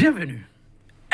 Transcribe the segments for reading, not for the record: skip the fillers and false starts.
Bienvenue.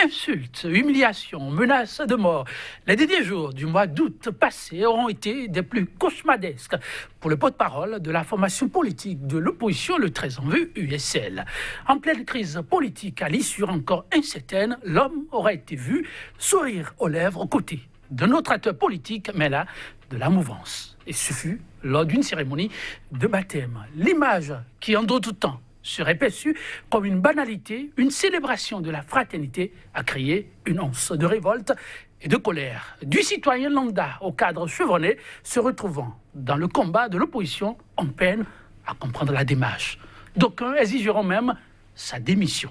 Insultes, humiliations, menaces de mort. Les derniers jours du mois d'août passé auront été des plus cauchemardesques pour le porte-parole de la formation politique de l'opposition, le très en vue USL. En pleine crise politique, à l'issue encore incertaine, l'homme aura été vu sourire aux lèvres aux côtés d'un autre acteur politique, mais là, de la mouvance. Et ce fut lors d'une cérémonie de baptême. L'image qui, en d'autres temps, serait perçue comme une banalité, une célébration de la fraternité, a créé une once de révolte et de colère du citoyen lambda au cadre chevronné se retrouvant dans le combat de l'opposition en peine à comprendre la démarche. D'aucuns exigeront même sa démission.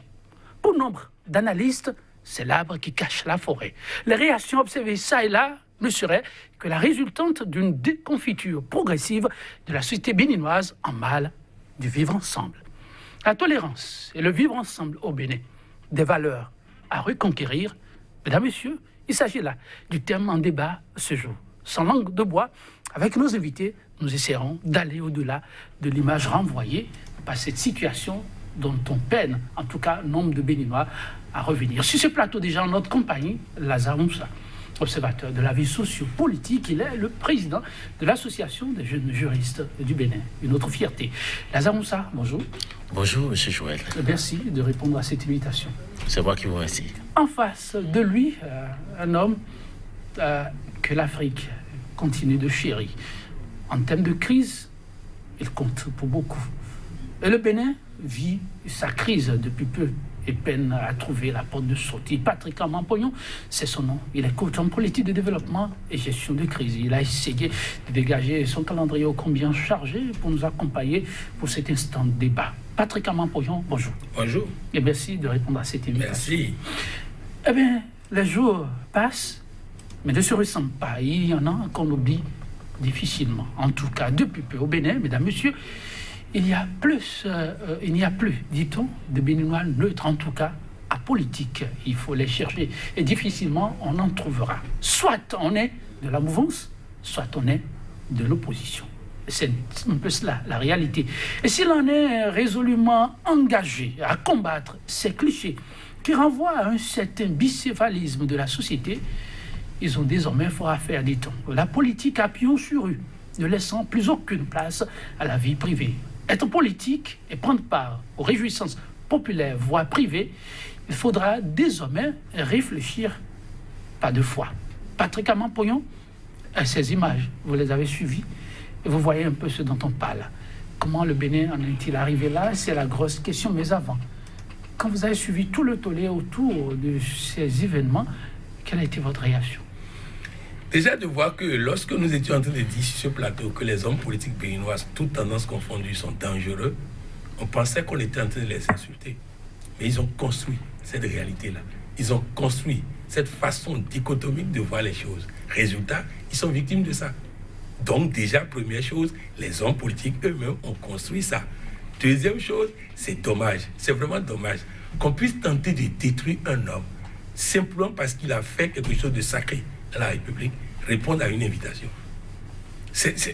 Pour nombre d'analystes, c'est l'arbre qui cache la forêt. Les réactions observées ça et là ne seraient que la résultante d'une déconfiture progressive de la société béninoise en mal du vivre ensemble. La tolérance et le vivre ensemble au Bénin, des valeurs à reconquérir. Mesdames, Messieurs, il s'agit là du thème en débat ce jour. Sans langue de bois, avec nos invités, nous essaierons d'aller au-delà de l'image renvoyée par cette situation dont on peine, en tout cas, nombre de Béninois à revenir. Sur ce plateau, déjà en notre compagnie, Lazare Moussa, observateur de la vie socio-politique. Il est le président de l'Association des jeunes juristes du Bénin. Une autre fierté. Lazare Moussa, bonjour. Bonjour, M. Joël. Merci de répondre à cette invitation. C'est moi qui vous remercie. En face de lui, un homme que l'Afrique continue de chérir. En termes de crise, il compte pour beaucoup. Et le Bénin vit sa crise depuis peu et peine à trouver la porte de sortie. Patrick Aman-Pognon, c'est son nom. Il est coach en politique de développement et gestion de crise. Il a essayé de dégager son calendrier ô combien chargé pour nous accompagner pour cet instant de débat. Patrick Aman-Pognon, bonjour. Bonjour. Et merci de répondre à cette invitation. Merci. Eh bien, les jours passent, mais ne se ressemblent pas. Il y en a qu'on oublie difficilement. En tout cas, depuis peu au Bénin, mesdames, messieurs, il n'y a plus, dit-on, de Béninois neutres, en tout cas, apolitiques. Il faut les chercher. Et difficilement, on en trouvera. Soit on est de la mouvance, soit on est de l'opposition. C'est un peu cela, la réalité. Et si l'on est résolument engagé à combattre ces clichés qui renvoient à un certain bicéphalisme de la société, ils ont désormais fort à faire, dit-on. La politique a pion sur rue, ne laissant plus aucune place à la vie privée. Être politique et prendre part aux réjouissances populaires, voire privées, il faudra désormais réfléchir pas deux fois. Patrick Aman-Pognon, ces images, vous les avez suivies et vous voyez un peu ce dont on parle. Comment le Bénin en est-il arrivé là? C'est la grosse question. Mais avant, quand vous avez suivi tout le tollé autour de ces événements, quelle a été votre réaction? Déjà de voir que lorsque nous étions en train de dire sur ce plateau que les hommes politiques béninois, toutes tendances confondues, sont dangereux, on pensait qu'on était en train de les insulter. Mais ils ont construit cette réalité-là. Ils ont construit cette façon dichotomique de voir les choses. Résultat, ils sont victimes de ça. Donc déjà, première chose, les hommes politiques eux-mêmes ont construit ça. Deuxième chose, c'est dommage, c'est vraiment dommage qu'on puisse tenter de détruire un homme simplement parce qu'il a fait quelque chose de sacré à la République, répondre à une invitation.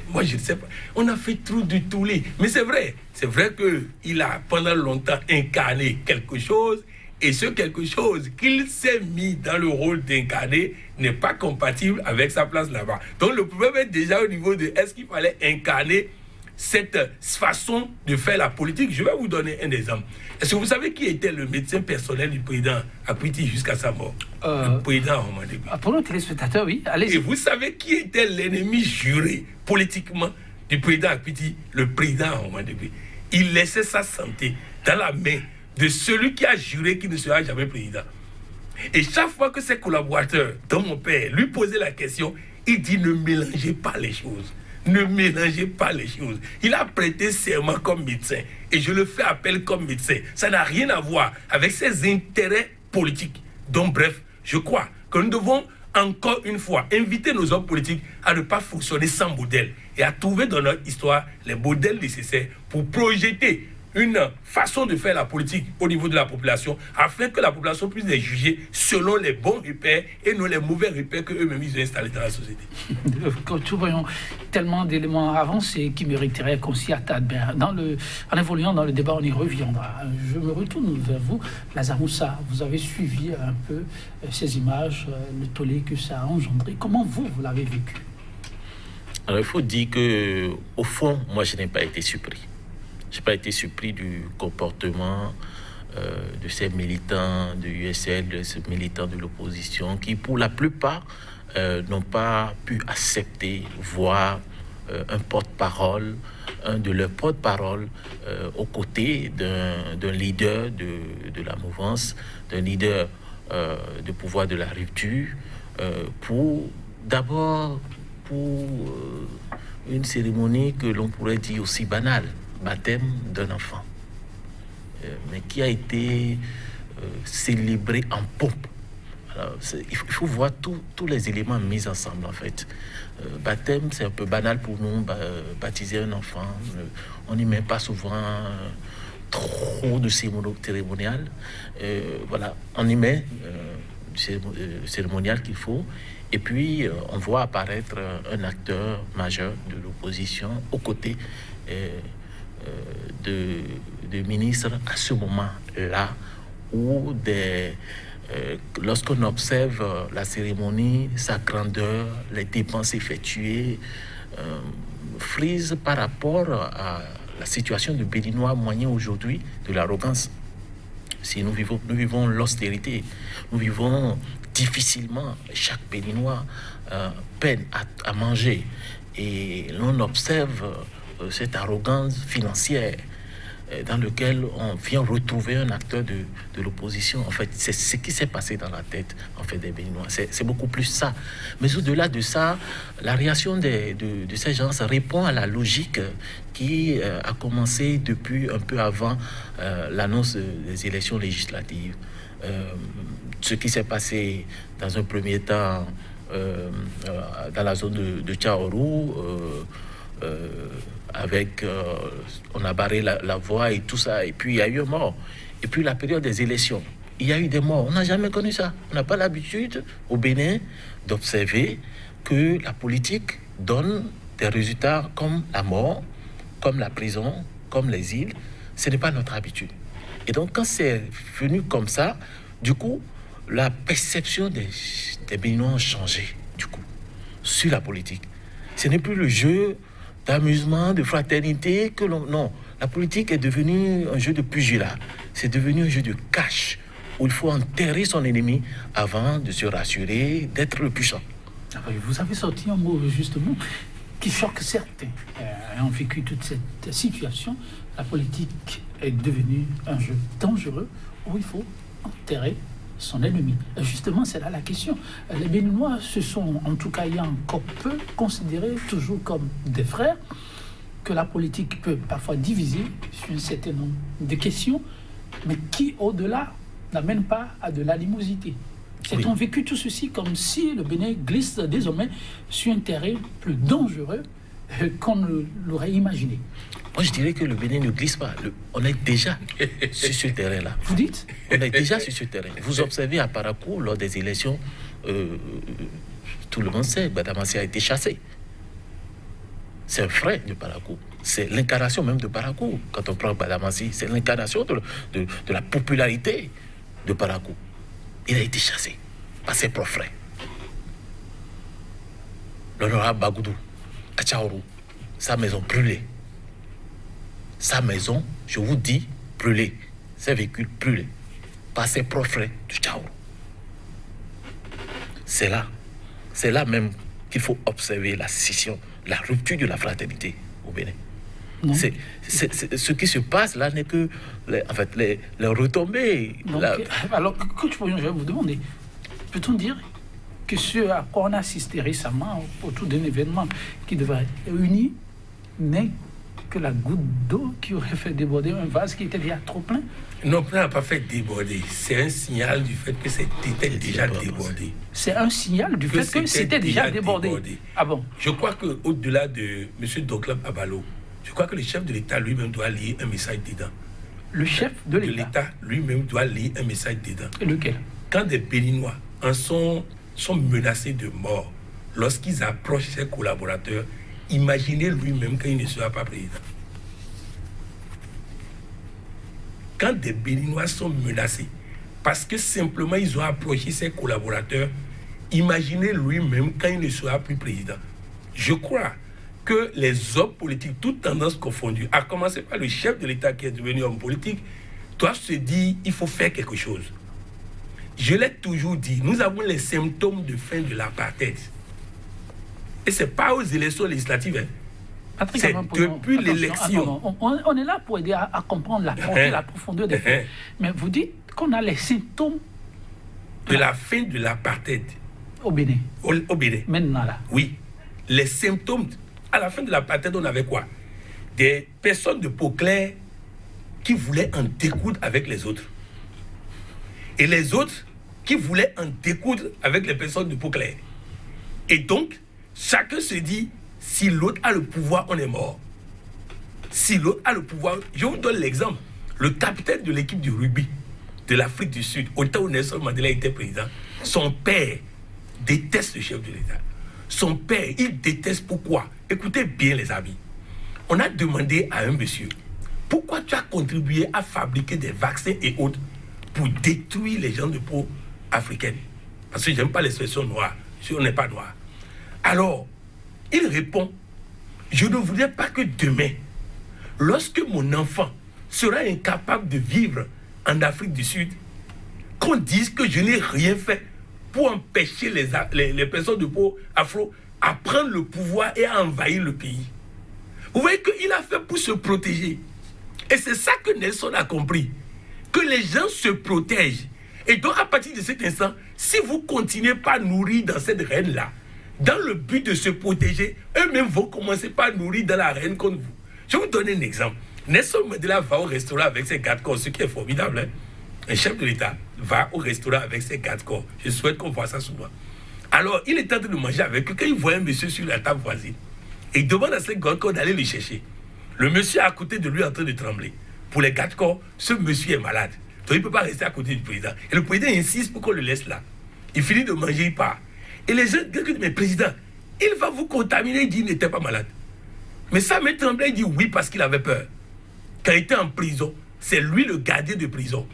Moi, je ne sais pas. On a fait trop du tollé. Mais c'est vrai qu'il a pendant longtemps incarné quelque chose et ce quelque chose qu'il s'est mis dans le rôle d'incarner n'est pas compatible avec sa place là-bas. Donc le problème est déjà au niveau de est-ce qu'il fallait incarner cette façon de faire la politique. Je vais vous donner un exemple. Est-ce que vous savez qui était le médecin personnel du président Akuiti jusqu'à sa mort? Le président Ahmad-Degbe. Pour nos téléspectateurs, oui. Allez-y. Et vous savez qui était l'ennemi juré politiquement du président Akuiti? Le président Ahmad-Degbe. Il laissait sa santé dans la main de celui qui a juré qu'il ne sera jamais président. Et chaque fois que ses collaborateurs, dont mon père, lui posaient la question, il dit ne mélangez pas les choses. Ne mélangez pas les choses. Il a prêté serment comme médecin et je le fais appel comme médecin. Ça n'a rien à voir avec ses intérêts politiques. Donc bref, je crois que nous devons encore une fois inviter nos hommes politiques à ne pas fonctionner sans modèle et à trouver dans notre histoire les modèles nécessaires pour projeter une façon de faire la politique au niveau de la population, afin que la population puisse les juger selon les bons repères et non les mauvais repères qu'eux-mêmes ils ont installés dans la société. Quand nous voyons tellement d'éléments avancés qui mériteraient qu'on s'y attarde bien. En évoluant dans le débat, on y reviendra. Je me retourne vers vous, Lazare Moussa. Vous avez suivi un peu ces images, le tollé que ça a engendré. Comment vous l'avez vécu? Alors, il faut dire que, au fond, moi, je n'ai pas été surpris. Je n'ai pas été surpris du comportement de ces militants de USL, de ces militants de l'opposition, qui, pour la plupart, n'ont pas pu accepter, voir un porte-parole, un de leurs porte-parole, aux côtés d'un leader de la mouvance, d'un leader de pouvoir de la rupture, pour une cérémonie que l'on pourrait dire aussi banale, baptême d'un enfant, mais qui a été célébré en pompe. Alors, il faut voir tous les éléments mis ensemble, en fait. Baptême, c'est un peu banal pour nous, baptiser un enfant. On n'y met pas souvent trop de cérémonial. Voilà, on y met le cérémonial qu'il faut. Et puis, on voit apparaître un acteur majeur de l'opposition aux côtés de ministres à ce moment-là, où lorsqu'on observe la cérémonie, sa grandeur, les dépenses effectuées, frise par rapport à la situation du Béninois moyen aujourd'hui, de l'arrogance. Si nous vivons l'austérité, nous vivons difficilement, chaque Béninois peine à manger, et l'on observe cette arrogance financière dans lequel on vient retrouver un acteur de l'opposition. En fait, c'est ce qui s'est passé dans la tête en fait, des Béninois. C'est beaucoup plus ça. Mais au-delà de ça, la réaction de ces gens, ça répond à la logique qui a commencé depuis un peu avant l'annonce des élections législatives. Ce qui s'est passé dans un premier temps dans la zone de Tchaourou, avec on a barré la voie et tout ça, et puis il y a eu un mort. Et puis la période des élections, il y a eu des morts. On n'a jamais connu ça. On n'a pas l'habitude au Bénin d'observer que la politique donne des résultats comme la mort, comme la prison, comme les îles. Ce n'est pas notre habitude. Et donc quand c'est venu comme ça, du coup, la perception des Béninois a changé, du coup, sur la politique. Ce n'est plus le jeu d'amusement, de fraternité que l'on... Non, la politique est devenue un jeu de pugilat. C'est devenu un jeu de cash, où il faut enterrer son ennemi avant de se rassurer d'être le puissant. Vous avez sorti un mot, justement, qui choque certains. Ayant vécu toute cette situation, la politique est devenue un jeu dangereux, où il faut enterrer son ennemi. Justement, c'est là la question. Les Béninois se sont, en tout cas il y a encore peu, considérés toujours comme des frères, que la politique peut parfois diviser sur un certain nombre de questions, mais qui, au-delà, n'amènent pas à de l'animosité. C'est-on vécu tout ceci comme si le Bénin glisse désormais sur un terrain plus dangereux qu'on ne l'aurait imaginé? Moi, je dirais que le Bénin ne glisse pas. On est déjà sur ce terrain-là. Vous dites? On est déjà sur ce terrain. Vous observez à Parakou, lors des élections, tout le monde sait, Badamassi a été chassé. C'est un frère de Parakou. C'est l'incarnation même de Parakou. Quand on prend Badamassi, c'est l'incarnation de la popularité de Parakou. Il a été chassé par ses propres frères. L'honorable Bagoudou, à Tchaourou, sa maison brûlée. Sa maison, je vous dis, brûlée. Ses véhicules brûlés par ses propres frères du Tchaourou. C'est là même qu'il faut observer la scission, la rupture de la fraternité au Bénin. C'est ce qui se passe là n'est que les retombées. Donc, alors, Coach Poyon, je vais vous demander, peut-on dire que ce à quoi on a assisté récemment autour d'un événement qui devrait unir n'est que la goutte d'eau qui aurait fait déborder un vase qui était déjà trop plein? Non, ça n'a pas fait déborder. C'est un signal du fait que c'était déjà débordé. C'est un signal du fait que c'était déjà débordé. Ah bon? Je crois qu'au-delà de M. Doclap Abalo, Je crois que le chef de l'État lui-même doit lire un message dedans. Le chef de De l'État. l'État lui-même doit lire un message dedans. Et lequel? Quand des Béninois sont menacés de mort lorsqu'ils approchent ses collaborateurs, imaginez lui-même qu'il ne sera pas président. Quand des Béninois sont menacés parce que simplement ils ont approché ses collaborateurs, imaginez lui-même quand il ne sera plus président. Je crois que les hommes politiques, toutes tendances confondues, à commencer par le chef de l'État qui est devenu homme politique, doivent se dire il faut faire quelque chose. Je l'ai toujours dit, nous avons les symptômes de fin de l'apartheid. Et ce n'est pas aux élections législatives. Patrick, C'est depuis attention, l'élection. on est là pour aider à comprendre la portée, la profondeur des faits. Mais vous dites qu'on a les symptômes De la fin de l'apartheid au Bénin. au Bénin. Maintenant, là. Oui. Les symptômes, à la fin de l'apartheid, on avait quoi? Des personnes de peau claire qui voulaient en découdre avec les autres. Et les autres qui voulaient en découdre avec les personnes de peau claire. Et donc, chacun se dit, si l'autre a le pouvoir, on est mort. Si l'autre a le pouvoir, je vous donne l'exemple. Le capitaine de l'équipe du rugby de l'Afrique du Sud, au temps où Nelson Mandela était président, son père déteste le chef de l'État. Son père, il déteste pourquoi? Écoutez bien les amis. On a demandé à un monsieur, pourquoi tu as contribué à fabriquer des vaccins et autres pour détruire les gens de peau africaine? Parce que je n'aime pas l'expression noire, si on n'est pas noir. Alors, il répond, je ne voudrais pas que demain, lorsque mon enfant sera incapable de vivre en Afrique du Sud, qu'on dise que je n'ai rien fait pour empêcher les personnes de peau afro à prendre le pouvoir et à envahir le pays. Vous voyez qu'il a fait pour se protéger. Et c'est ça que Nelson a compris. Que les gens se protègent. Et donc à partir de cet instant, si vous continuez pas à nourrir dans cette reine-là, dans le but de se protéger, eux-mêmes vont commencer par nourrir dans la reine contre vous. Je vais vous donner un exemple. Nelson Mandela va au restaurant avec ses gardes-corps, ce qui est formidable. Hein? Un chef de l'État va au restaurant avec ses gardes-corps. Je souhaite qu'on voit ça souvent. Alors, il est en train de manger avec eux. Quand il voit un monsieur sur la table voisine, et il demande à ses gardes-corps d'aller le chercher. Le monsieur est à côté de lui en train de trembler. Pour les gardes-corps, ce monsieur est malade. Donc, il ne peut pas rester à côté du président. Et le président insiste pour qu'on le laisse là. Il finit de manger, il part. Et les gens disent, mais président, il va vous contaminer. Il dit, il n'était pas malade. Mais ça me tremblait, il dit oui parce qu'il avait peur. Quand il était en prison, c'est lui le gardien de prison.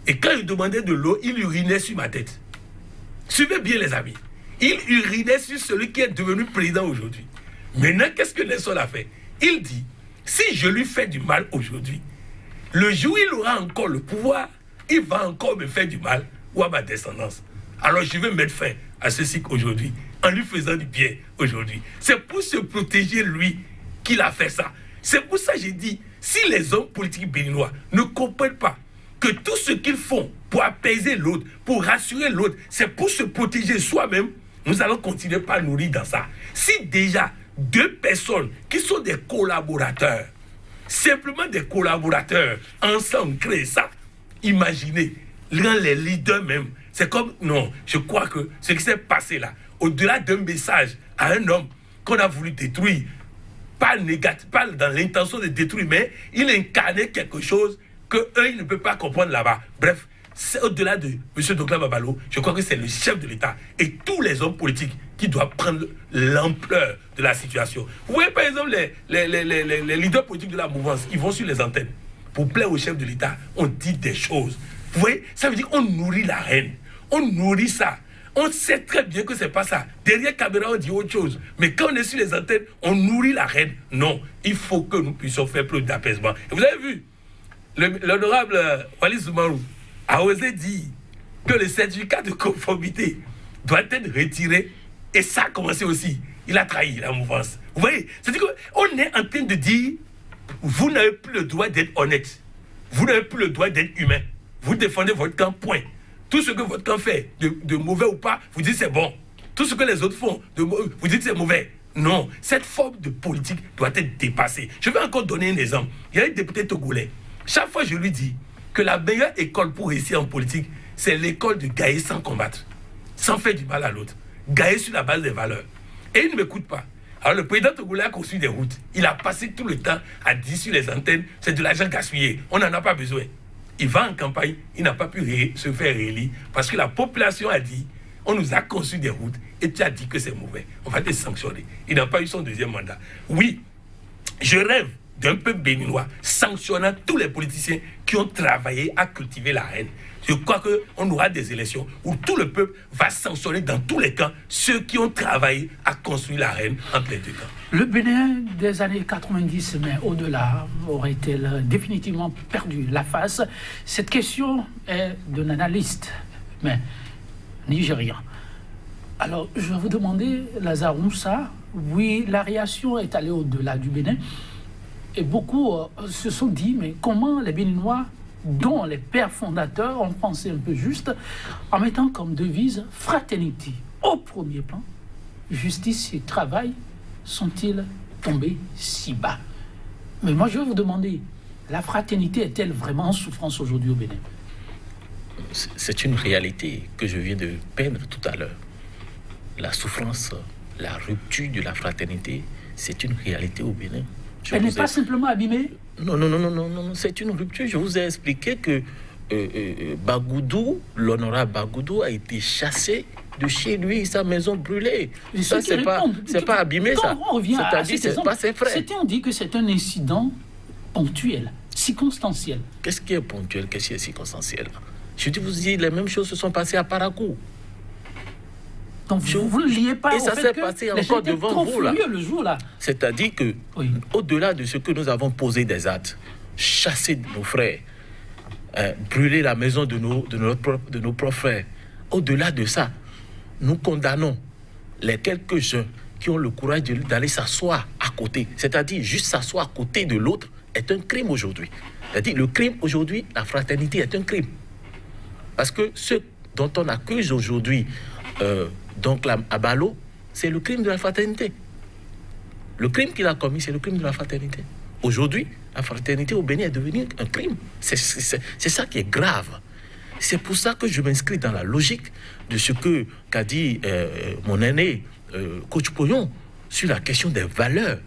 Et quand il demandait de l'eau, il urinait sur ma tête. Suivez bien les amis. Il urinait sur celui qui est devenu président aujourd'hui. Maintenant, qu'est-ce que Nelson a fait? Il dit, si je lui fais du mal aujourd'hui, le jour où il aura encore le pouvoir, il va encore me faire du mal ou à ma descendance. Alors je vais mettre fin à ceci aujourd'hui, en lui faisant du bien aujourd'hui. C'est pour se protéger lui qu'il a fait ça. C'est pour ça que j'ai dit, si les hommes politiques béninois ne comprennent pas que tout ce qu'ils font pour apaiser l'autre, pour rassurer l'autre, c'est pour se protéger soi-même, nous allons continuer par nourrir dans ça. Si déjà 2 personnes qui sont des collaborateurs, simplement des collaborateurs, ensemble créent ça, imaginez, les leaders même, c'est comme, non, je crois que ce qui s'est passé là, au-delà d'un message à un homme qu'on a voulu détruire, pas négatif, pas dans l'intention de détruire, mais il incarnait quelque chose que eux, ils ne peuvent pas comprendre là-bas. Bref, c'est au-delà de M. Douglas Babalo, je crois que c'est le chef de l'État et tous les hommes politiques qui doivent prendre l'ampleur de la situation. Vous voyez par exemple les leaders politiques de la mouvance, ils vont sur les antennes pour plaire au chef de l'État, on dit des choses. Vous voyez, ça veut dire qu'on nourrit la reine, on nourrit ça. On sait très bien que ce n'est pas ça. Derrière caméra, on dit autre chose. Mais quand on est sur les antennes, on nourrit la reine. Non, il faut que nous puissions faire preuve d'apaisement. Et vous avez vu, l'honorable Wallis Soumarou a osé dire que le certificat de conformité doit être retiré. Et ça a commencé aussi. Il a trahi la mouvance. Vous voyez, c'est-à-dire qu'on est en train de dire, vous n'avez plus le droit d'être honnête. Vous n'avez plus le droit d'être humain. Vous défendez votre camp, point. Tout ce que votre camp fait, de mauvais ou pas, vous dites c'est bon. Tout ce que les autres font, vous dites c'est mauvais. Non, cette forme de politique doit être dépassée. Je vais encore donner un exemple. Il y a un député togolais. Chaque fois, je lui dis que la meilleure école pour réussir en politique, c'est l'école de gagner sans combattre, sans faire du mal à l'autre. Gagner sur la base des valeurs. Et il ne m'écoute pas. Alors le président togolais a construit des routes. Il a passé tout le temps à dire sur les antennes, c'est de l'argent gaspillé, on n'en a pas besoin. Il va en campagne, il n'a pas pu se faire réélire parce que la population a dit, on nous a construit des routes et tu as dit que c'est mauvais. On va te sanctionner. Il n'a pas eu son deuxième mandat. Oui, je rêve d'un peuple béninois sanctionnant tous les politiciens qui ont travaillé à cultiver la haine. Je crois qu'on aura des élections où tout le peuple va sanctionner dans tous les camps ceux qui ont travaillé à construire la haine entre les deux camps. Le Bénin des années 90, mais au-delà, aurait-elle définitivement perdu la face? Cette question est d'un analyste, mais nigérien. Alors, je vais vous demander, Lazare Moussa, oui, la réaction est allée au-delà du Bénin, et beaucoup se sont dit, mais comment les Béninois, dont les pères fondateurs ont pensé un peu juste, en mettant comme devise fraternité au premier plan, justice et travail, sont-ils tombés si bas? Mais moi, je vais vous demander, la fraternité est-elle vraiment en souffrance aujourd'hui au Bénin? C'est une réalité que je viens de peindre tout à l'heure. La souffrance, la rupture de la fraternité, c'est une réalité au Bénin. Elle n'est pas simplement abîmée? Non, c'est une rupture. Je vous ai expliqué que Bagoudou, l'honorable Bagoudou, a été chassé de chez lui, sa maison brûlée. Ça, c'est pas abîmé, ça. On revient c'est-à-dire, c'est pas ses frères. On dit que c'est un incident ponctuel, circonstanciel. Qu'est-ce qui est ponctuel? Qu'est-ce qui est circonstanciel? Je vous dis, les mêmes choses se sont passées à Parakou. Donc vous ne liez pas et ça s'est passé encore devant vous, là. Le jour-là. C'est-à-dire que, oui, au-delà de ce que nous avons posé des actes, chasser nos frères, brûler la maison de nos propres frères, au-delà de ça, nous condamnons les quelques jeunes qui ont le courage d'aller s'asseoir à côté. C'est-à-dire, juste s'asseoir à côté de l'autre est un crime aujourd'hui. C'est-à-dire, le crime aujourd'hui, la fraternité est un crime. Parce que ce dont on accuse aujourd'hui, donc Abalo, c'est le crime de la fraternité. Le crime qu'il a commis, c'est le crime de la fraternité. Aujourd'hui, la fraternité au Bénin est devenue un crime. C'est ça qui est grave. C'est pour ça que je m'inscris dans la logique de ce qu'a dit mon aîné, Coach Poyon, sur la question des valeurs.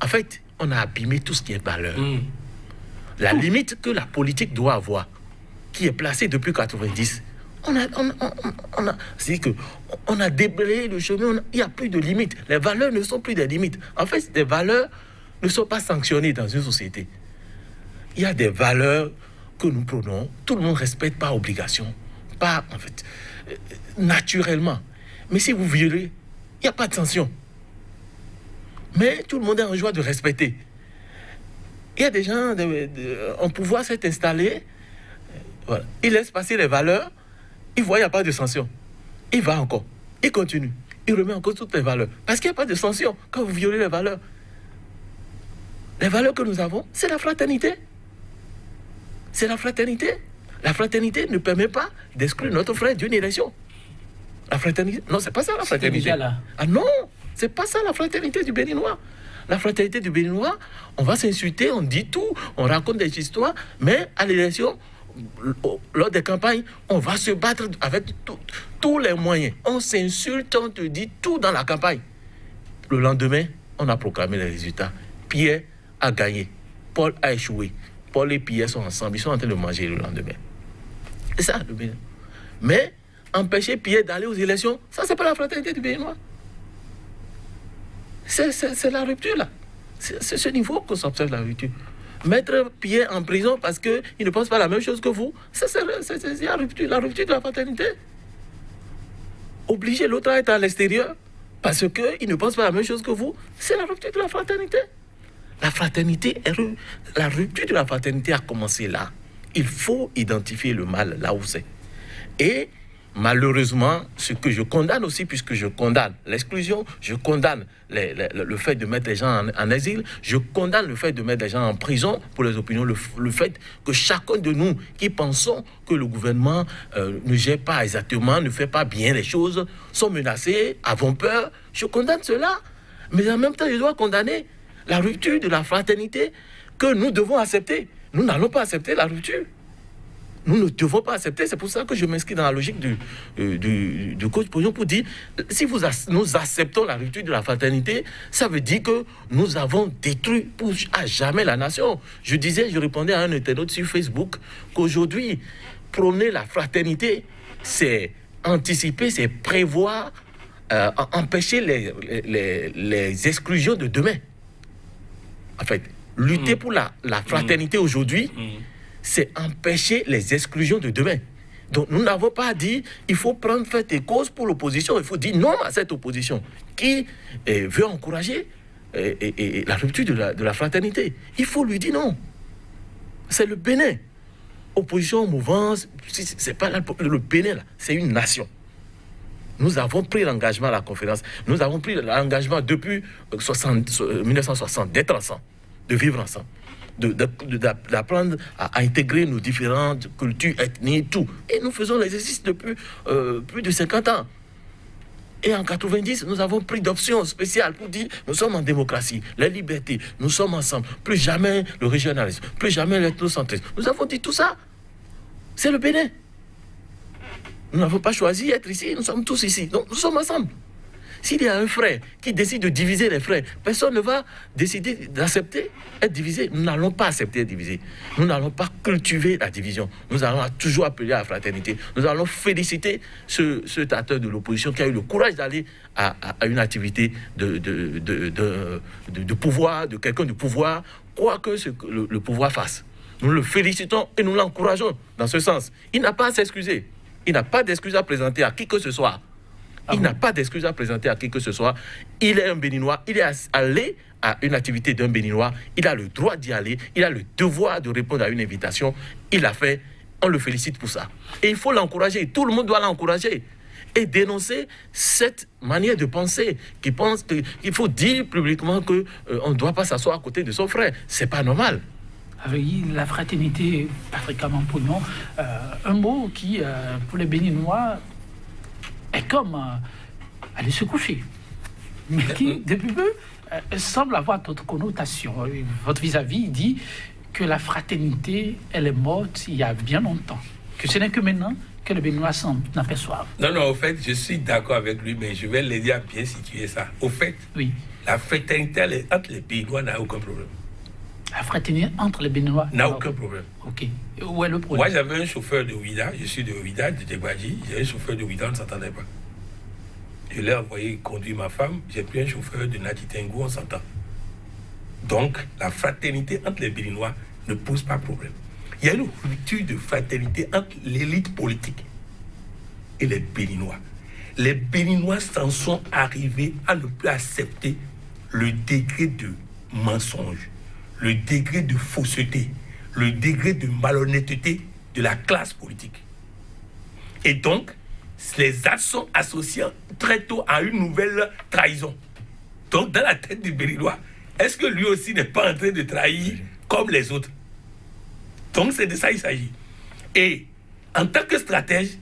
En fait, on a abîmé tout ce qui est valeur. La limite que la politique doit avoir, qui est placée depuis 90, c'est-à-dire qu'on a déblayé le chemin, il n'y a plus de limites. Les valeurs ne sont plus des limites. En fait, les valeurs ne sont pas sanctionnées dans une société. Il y a des valeurs que nous prenons, tout le monde respecte par obligation, pas en fait, naturellement. Mais si vous violez, il n'y a pas de sanction. Mais tout le monde est en joie de respecter. Il y a des gens en pouvoir s'être installés, voilà. Ils laissent passer les valeurs, ils voient qu'il n'y a pas de sanction. Il va encore, il continue, il remet en cause toutes les valeurs. Parce qu'il n'y a pas de sanction quand vous violez les valeurs. Les valeurs que nous avons, c'est la fraternité. C'est la fraternité. La fraternité ne permet pas d'exclure notre frère d'une élection. La fraternité, non, c'est pas ça la fraternité. Ah non, c'est pas ça la fraternité du Béninois. La fraternité du Béninois, on va s'insulter, on dit tout, on raconte des histoires, mais à l'élection, lors des campagnes, on va se battre avec tous les moyens. On s'insulte, on te dit tout dans la campagne. Le lendemain, on a proclamé les résultats. Pierre a gagné, Paul a échoué. Paul et Pierre sont ensemble, ils sont en train de manger le lendemain. C'est ça le Bénin. Mais empêcher Pierre d'aller aux élections, ça c'est pas la fraternité du Béninois. C'est la rupture là. C'est ce niveau qu'on s'observe la rupture. Mettre Pierre en prison parce qu'il ne pense pas la même chose que vous, c'est la rupture de la fraternité. Obliger l'autre à être à l'extérieur parce qu'il ne pense pas la même chose que vous, c'est la rupture de la fraternité. La fraternité, la rupture de la fraternité a commencé là. Il faut identifier le mal là où c'est. Et malheureusement, ce que je condamne aussi, puisque je condamne l'exclusion, je condamne le fait de mettre les gens en asile, je condamne le fait de mettre les gens en prison pour les opinions, le fait que chacun de nous qui pensons que le gouvernement ne gère pas exactement, ne fait pas bien les choses, sont menacés, avons peur, je condamne cela. Mais en même temps, je dois condamner la rupture de la fraternité que nous devons accepter. Nous n'allons pas accepter la rupture. nous ne devons pas accepter. C'est pour ça que je m'inscris dans la logique du coach Pognon pour dire, si nous acceptons la rupture de la fraternité, ça veut dire que nous avons détruit à jamais la nation. Je répondais à un internaute sur Facebook qu'aujourd'hui, prôner la fraternité, c'est anticiper, c'est prévoir, empêcher les exclusions de demain. En fait, lutter pour la fraternité aujourd'hui, c'est empêcher les exclusions de demain. Donc nous n'avons pas dit il faut prendre fait et cause pour l'opposition. Il faut dire non à cette opposition qui veut encourager la rupture de la fraternité. Il faut lui dire non. C'est le Bénin. Opposition, mouvance, c'est pas le Bénin là, c'est une nation. Nous avons pris l'engagement à la conférence. Nous avons pris l'engagement depuis 1960 d'être ensemble, de vivre ensemble. D'apprendre à intégrer nos différentes cultures, ethnies, tout. Et nous faisons l'exercice depuis plus de 50 ans. Et en 90, nous avons pris d'options spéciales pour dire nous sommes en démocratie, la liberté, nous sommes ensemble. Plus jamais le régionalisme, plus jamais l'ethnocentrisme. Nous avons dit tout ça. C'est le Bénin. Nous n'avons pas choisi d'être ici, nous sommes tous ici. Donc nous sommes ensemble. S'il y a un frère qui décide de diviser les frères, personne ne va décider d'accepter être divisé. Nous n'allons pas accepter être divisé. Nous n'allons pas cultiver la division. Nous allons toujours appeler à la fraternité. Nous allons féliciter ce acteur de l'opposition qui a eu le courage d'aller à une activité de pouvoir, de quelqu'un du pouvoir, quoi que le pouvoir fasse. Nous le félicitons et nous l'encourageons dans ce sens. Il n'a pas à s'excuser. Il n'a pas d'excuse à présenter à qui que ce soit. Il n'a pas d'excuse à présenter à qui que ce soit. Il est un Béninois. Il est allé à une activité d'un Béninois. Il a le droit d'y aller. Il a le devoir de répondre à une invitation. Il l'a fait. On le félicite pour ça. Et il faut l'encourager. Tout le monde doit l'encourager. Et dénoncer cette manière de penser qui pense qu'il faut dire publiquement qu'on ne doit pas s'asseoir à côté de son frère. C'est pas normal. Oui, la fraternité, Patrick Pognon, un mot qui, pour les Béninois, est comme aller se coucher, mais qui, depuis peu, semble avoir d'autres connotations. Votre vis-à-vis dit que la fraternité, elle est morte il y a bien longtemps, que ce n'est que maintenant que les Béninois s'en aperçoivent. Non, au fait, je suis d'accord avec lui, mais je vais l'aider à bien situer ça. Au fait, oui. La fraternité entre les Béninois n'a aucun problème. La fraternité entre les Béninois n'a aucun problème. Ok. Où est le problème? Moi, j'avais un chauffeur de Ouida, je suis de Ouida, de Djebadji. J'ai un chauffeur de Ouida, on ne s'entendait pas. Je l'ai envoyé conduire ma femme. J'ai pris un chauffeur de Natitengo, on s'entend. Donc, la fraternité entre les Béninois ne pose pas problème. Il y a une rupture de fraternité entre l'élite politique et les Béninois. Les Béninois s'en sont arrivés à ne plus accepter le degré de mensonge, le degré de fausseté, le degré de malhonnêteté de la classe politique. Et donc, les actes sont associés très tôt à une nouvelle trahison. Donc, dans la tête du Béninois, est-ce que lui aussi n'est pas en train de trahir comme les autres? Donc, c'est de ça qu'il s'agit. Et en tant que stratège,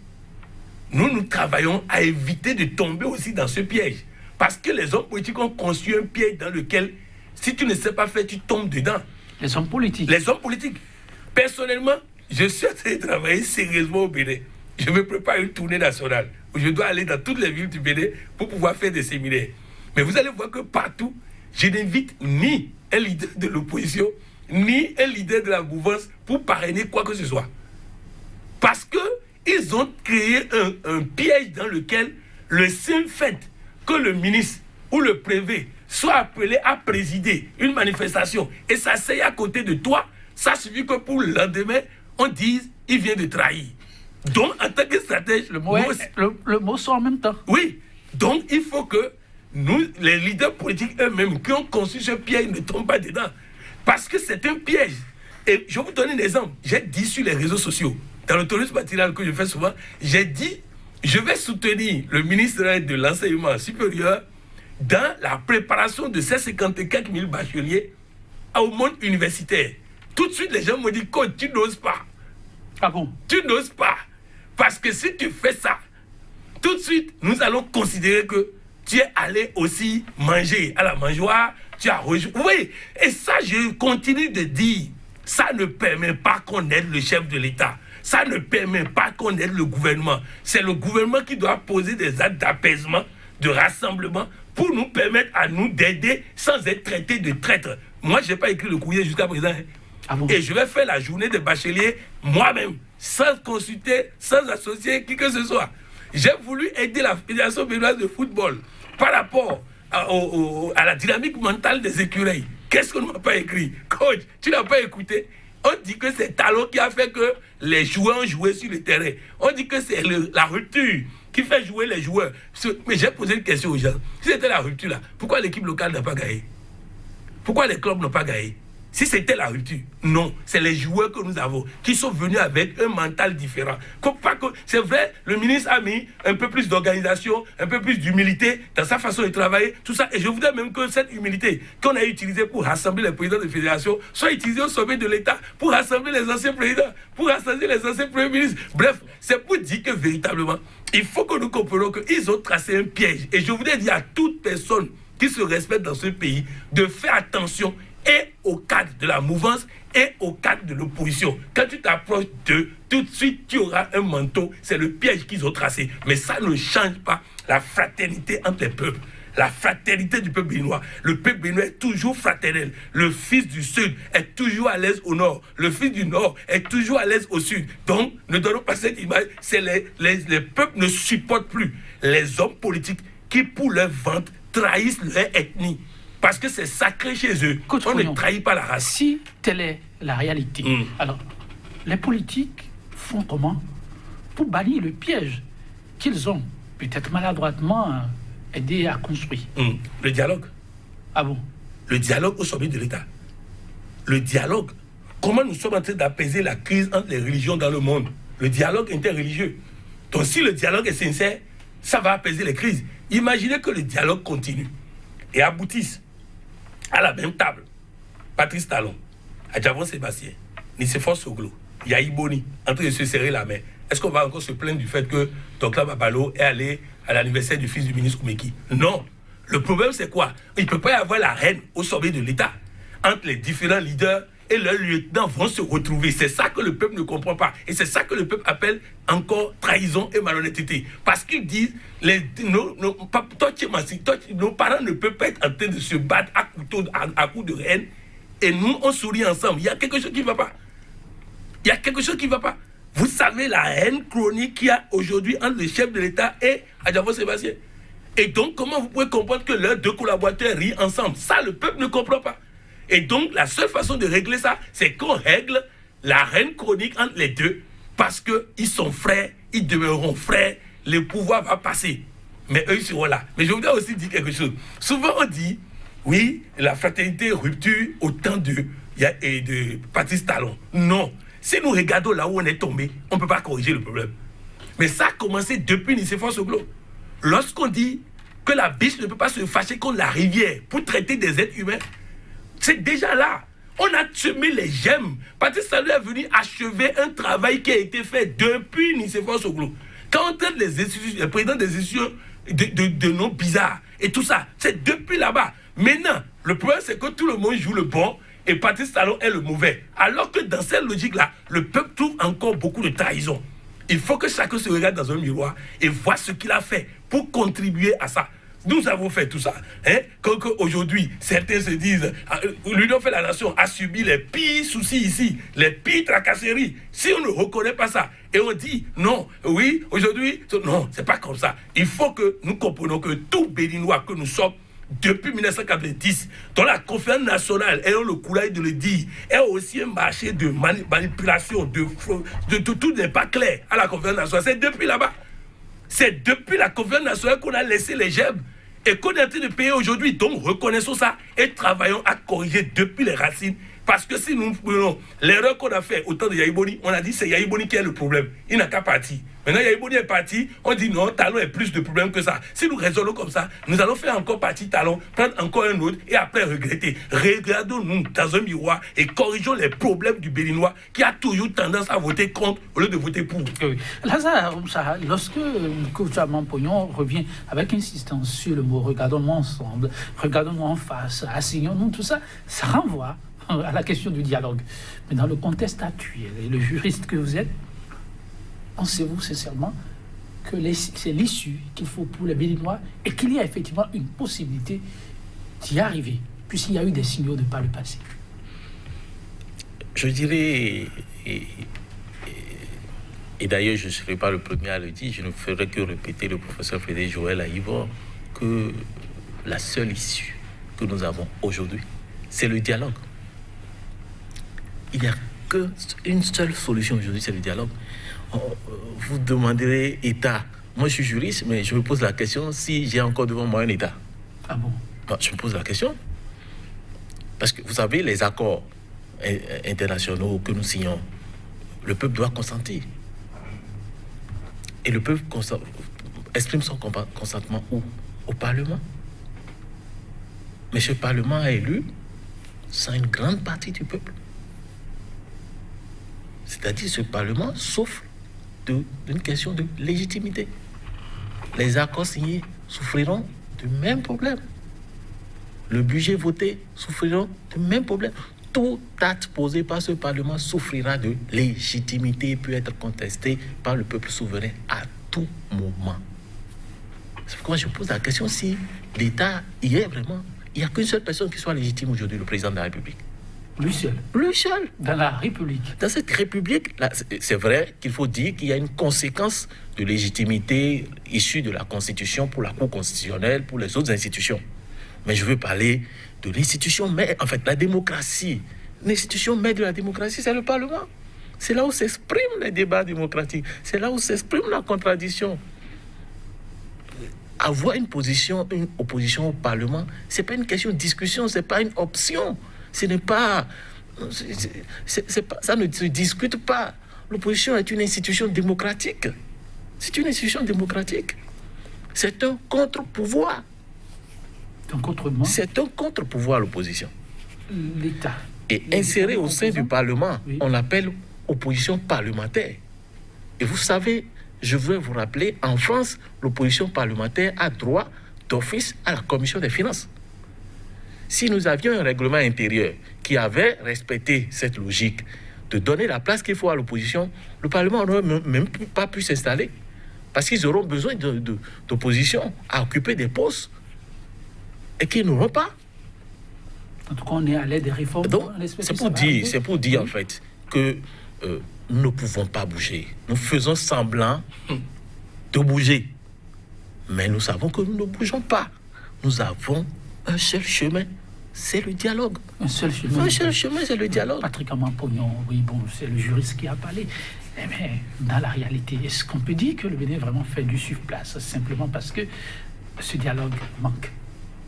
nous travaillons à éviter de tomber aussi dans ce piège. Parce que les hommes politiques ont construit un piège dans lequel, si tu ne sais pas faire, tu tombes dedans. Les hommes politiques. Les hommes politiques. Personnellement, je suis en train de travailler sérieusement au Bénin. Je me prépare une tournée nationale où je dois aller dans toutes les villes du Bénin pour pouvoir faire des séminaires. Mais vous allez voir que partout, je n'invite ni un leader de l'opposition, ni un leader de la mouvance pour parrainer quoi que ce soit. Parce qu'ils ont créé un piège dans lequel le seul fait que le ministre ou le préfet soit appelé à présider une manifestation et s'asseye à côté de toi, ça suffit que pour le lendemain, on dise il vient de trahir. Donc, en tant que stratège, le mot sort en même temps. Oui. Donc, il faut que nous, les leaders politiques eux-mêmes, qui ont conçu ce piège, ne tombent pas dedans. Parce que c'est un piège. Et je vais vous donner un exemple. J'ai dit sur les réseaux sociaux, dans le tourisme matinal que je fais souvent, j'ai dit, je vais soutenir le ministre de l'Enseignement supérieur dans la préparation de ces 54 000 bacheliers au monde universitaire. Tout de suite, les gens me disent, tu n'oses pas. Ah bon? Tu n'oses pas. Parce que si tu fais ça, tout de suite, nous allons considérer que tu es allé aussi manger à la mangeoire, tu as rejoint. Oui, et ça, je continue de dire, ça ne permet pas qu'on aide le chef de l'État. Ça ne permet pas qu'on aide le gouvernement. C'est le gouvernement qui doit poser des actes d'apaisement, de rassemblement, pour nous permettre à nous d'aider sans être traités de traîtres. Moi, je n'ai pas écrit le courrier jusqu'à présent. Ah bon? Et je vais faire la journée des bacheliers moi-même, sans consulter, sans associer qui que ce soit. J'ai voulu aider la Fédération béninoise de football par rapport à la dynamique mentale des écureuils. Qu'est-ce qu'on ne m'a pas écrit? Coach, tu n'as pas écouté? On dit que c'est Talon qui a fait que les joueurs ont joué sur le terrain. On dit que c'est la rupture qui fait jouer les joueurs. Mais j'ai posé une question aux gens. Si c'était la rupture là, pourquoi l'équipe locale n'a pas gagné? Pourquoi les clubs n'ont pas gagné? Si c'était la rupture, non. C'est les joueurs que nous avons qui sont venus avec un mental différent. C'est vrai, le ministre a mis un peu plus d'organisation, un peu plus d'humilité dans sa façon de travailler, tout ça. Et je voudrais même que cette humilité qu'on a utilisée pour rassembler les présidents de fédération soit utilisée au sommet de l'État pour rassembler les anciens présidents, pour rassembler les anciens premiers ministres. Bref, c'est pour dire que véritablement, il faut que nous comprenions qu'ils ont tracé un piège. Et je voudrais dire à toute personne qui se respecte dans ce pays de faire attention et au cadre de la mouvance et au cadre de l'opposition. Quand tu t'approches d'eux, tout de suite tu auras un manteau. C'est le piège qu'ils ont tracé. Mais ça ne change pas la fraternité entre les peuples. La fraternité du peuple béninois. Le peuple béninois est toujours fraternel. Le fils du sud est toujours à l'aise au nord. Le fils du nord est toujours à l'aise au sud. Donc, ne donnons pas cette image. C'est les peuples ne supportent plus les hommes politiques qui, pour leur vente, trahissent leur ethnie. Parce que c'est sacré chez eux. Coach On Cognon, ne trahit pas la race. Si telle est la réalité, alors les politiques font comment pour bannir le piège qu'ils ont peut-être maladroitement aidé à construire? Le dialogue. Ah bon? Le dialogue au sommet de l'État. Le dialogue. Comment nous sommes en train d'apaiser la crise entre les religions dans le monde? Le dialogue interreligieux. Donc si le dialogue est sincère, ça va apaiser les crises. Imaginez que le dialogue continue et aboutisse à la même table. Patrice Talon, Adjavon Sébastien, Nicéphore Soglo, Yahi Boni, en train de se serrer la main. Est-ce qu'on va encore se plaindre du fait que Tonklab Abalo est allé à l'anniversaire du fils du ministre Oumeki? Non. Le problème, c'est quoi? Il ne peut pas y avoir la haine au sommet de l'État. Entre les différents leaders et leurs lieutenants vont se retrouver. C'est ça que le peuple ne comprend pas. Et c'est ça que le peuple appelle encore trahison et malhonnêteté. Parce qu'ils disent, nos parents ne peuvent pas être en train de se battre à couteau, à coups de haine. Et nous, on sourit ensemble. Il y a quelque chose qui ne va pas. Il y a quelque chose qui ne va pas. Vous savez la haine chronique qu'il y a aujourd'hui entre le chef de l'État et Adjavon Sébastien. Et donc, comment vous pouvez comprendre que leurs deux collaborateurs rient ensemble? Ça, le peuple ne comprend pas. Et donc, la seule façon de régler ça, c'est qu'on règle la haine chronique entre les deux, parce qu'ils sont frères, ils demeureront frères, le pouvoir va passer. Mais eux, ils seront là. Mais je voudrais aussi dire quelque chose. Souvent, on dit, oui, la fraternité rupture au temps de Patrice Talon. Non. Si nous regardons là où on est tombé, on ne peut pas corriger le problème. Mais ça a commencé depuis Nicéphore Soglo. Lorsqu'on dit que la biche ne peut pas se fâcher contre la rivière pour traiter des êtres humains, c'est déjà là. On a semé les gemmes. Patrice Talon est venu achever un travail qui a été fait depuis Nicéphore Soglo. Quand on traite les présidents des institutions de noms bizarres et tout ça, c'est depuis là-bas. Maintenant, le problème, c'est que tout le monde joue le bon et Patrice Talon est le mauvais. Alors que dans cette logique-là, le peuple trouve encore beaucoup de trahison. Il faut que chacun se regarde dans un miroir et voit ce qu'il a fait pour contribuer à ça. Nous avons fait tout ça. Quand aujourd'hui, certains se disent l'Union fait la nation a subi les pires soucis ici, les pires tracasseries. Si on ne reconnaît pas ça et on dit non, oui, aujourd'hui, non, c'est pas comme ça. Il faut que nous comprenions que tout Béninois que nous sommes, depuis 1990, dans la conférence nationale, ayant le courage de le dire, est aussi un marché de manipulation, tout n'est pas clair à la conférence nationale. C'est depuis là-bas. C'est depuis la conférence nationale qu'on a laissé les gemmes et qu'on est en train de payer aujourd'hui. Donc reconnaissons ça et travaillons à corriger depuis les racines. Parce que si nous prenons l'erreur qu'on a fait au temps de Yahi Boni, on a dit c'est Yahi Boni qui est le problème. Il n'a qu'à partir. Maintenant Yahi Boni est parti, on dit non, Talon est plus de problème que ça. Si nous raisonnons comme ça, nous allons faire encore partie Talon, prendre encore un autre et après regretter. Regardons-nous dans un miroir et corrigeons les problèmes du Béninois qui a toujours tendance à voter contre au lieu de voter pour. Oui. Lazare, lorsque Coach Mampognon revient avec insistance sur le mot regardons-nous ensemble, regardons-nous en face, assignons-nous, tout ça, ça renvoie à la question du dialogue. Mais dans le contexte actuel, et le juriste que vous êtes, pensez-vous sincèrement que c'est l'issue qu'il faut pour les Béninois et qu'il y a effectivement une possibilité d'y arriver, puisqu'il y a eu des signaux de par le passé? Je dirais, et d'ailleurs je ne serai pas le premier à le dire, je ne ferai que répéter le professeur Frédéric Joël à Yvon, que la seule issue que nous avons aujourd'hui, c'est le dialogue. Il n'y a qu'une seule solution aujourd'hui, c'est le dialogue. Vous demanderez État. Moi, je suis juriste, mais je me pose la question si j'ai encore devant moi un État. Ah bon? Non, je me pose la question. Parce que vous savez, les accords internationaux que nous signons, le peuple doit consentir. Et le peuple exprime son consentement où? Au Parlement. Mais ce Parlement a élu sans une grande partie du peuple. C'est-à-dire ce Parlement souffre d'une question de légitimité. Les accords signés souffriront du même problème. Le budget voté souffriront du même problème. Tout acte posé par ce Parlement souffrira de légitimité et peut être contesté par le peuple souverain à tout moment. C'est pourquoi je pose la question si l'État y est vraiment. Il n'y a qu'une seule personne qui soit légitime aujourd'hui, le président de la République. Lui seul. Lui seul. Dans la République. Dans cette République, là, c'est vrai qu'il faut dire qu'il y a une conséquence de légitimité issue de la Constitution pour la Cour constitutionnelle, pour les autres institutions. Mais je veux parler de l'institution mère, en fait, la démocratie. L'institution mère de la démocratie, c'est le Parlement. C'est là où s'expriment les débats démocratiques. C'est là où s'exprime la contradiction. Avoir une opposition au Parlement, c'est pas une question de discussion, c'est pas une option. Ce n'est pas, ça ne se discute pas. L'opposition est une institution démocratique. C'est une institution démocratique. C'est un contre-pouvoir. C'est un contre-pouvoir, l'opposition. L'État. Et inséré au sein du Parlement, oui, on l'appelle opposition parlementaire. Et vous savez, je veux vous rappeler, en France, l'opposition parlementaire a droit d'office à la commission des finances. Si nous avions un règlement intérieur qui avait respecté cette logique de donner la place qu'il faut à l'opposition, le Parlement n'aurait même pas pu s'installer. Parce qu'ils auront besoin d'opposition à occuper des postes et qu'ils n'auront pas. En tout cas, on est à l'aide des réformes. Donc, c'est pour dire en fait que nous ne pouvons pas bouger. Nous faisons semblant de bouger. Mais nous savons que nous ne bougeons pas. Nous avons un seul chemin, c'est le dialogue. Un seul chemin, c'est le dialogue. Patrick Amampognon, oui, bon, c'est le juriste qui a parlé. Mais dans la réalité, est-ce qu'on peut dire que le Bénin vraiment fait du sur-place simplement parce que ce dialogue manque?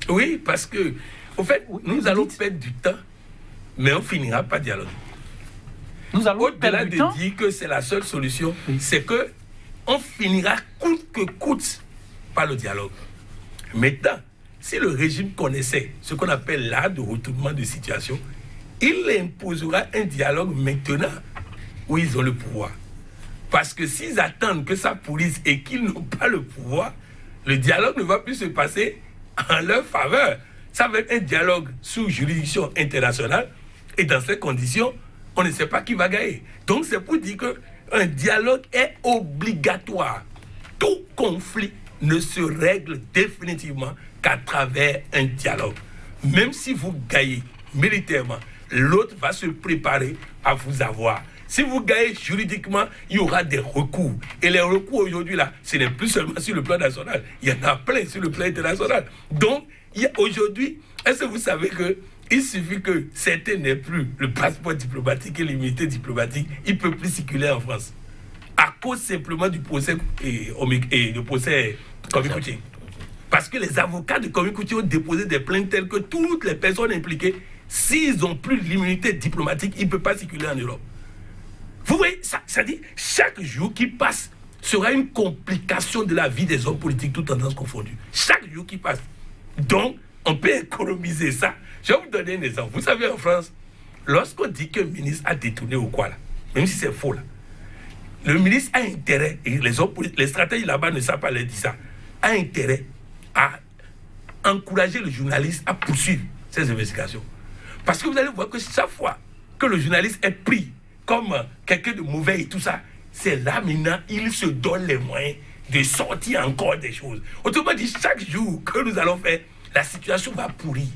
Oui, parce que, au fait, nous allons perdre du temps, mais on finira par dialoguer. Nous allons au-delà de dire que c'est la seule solution, oui, c'est que on finira coûte que coûte par le dialogue. Maintenant, si le régime connaissait ce qu'on appelle l'art de retournement de situation, il imposera un dialogue maintenant où ils ont le pouvoir. Parce que s'ils attendent que ça pourrisse et qu'ils n'ont pas le pouvoir, le dialogue ne va plus se passer en leur faveur. Ça va être un dialogue sous juridiction internationale et dans ces conditions, on ne sait pas qui va gagner. Donc c'est pour dire qu'un dialogue est obligatoire. Tout conflit ne se règle définitivement qu'à travers un dialogue. Même si vous gagnez militairement, l'autre va se préparer à vous avoir. Si vous gagnez juridiquement, il y aura des recours. Et les recours aujourd'hui, là, ce n'est plus seulement sur le plan national. Il y en a plein sur le plan international. Donc, aujourd'hui, est-ce que vous savez qu'il suffit que certains n'aient plus le passeport diplomatique et l'immunité diplomatique, ils ne peuvent plus circuler en France. À cause simplement du procès et du procès Kwame Couché. Parce que les avocats de Kwame Couché ont déposé des plaintes telles que toutes les personnes impliquées, s'ils n'ont plus l'immunité diplomatique, ils ne peuvent pas circuler en Europe. Vous voyez, ça dit, chaque jour qui passe sera une complication de la vie des hommes politiques, toutes tendances confondues. Chaque jour qui passe. Donc, on peut économiser ça. Je vais vous donner un exemple. Vous savez, en France, lorsqu'on dit qu'un ministre a détourné ou quoi, là, même si c'est faux, là, le ministre a intérêt, et les stratégies là-bas ne savent pas leur dire ça, a intérêt à encourager le journaliste à poursuivre ces investigations. Parce que vous allez voir que chaque fois que le journaliste est pris comme quelqu'un de mauvais et tout ça, c'est là maintenant, il se donne les moyens de sortir encore des choses. Autrement dit, chaque jour que nous allons faire, la situation va pourrir.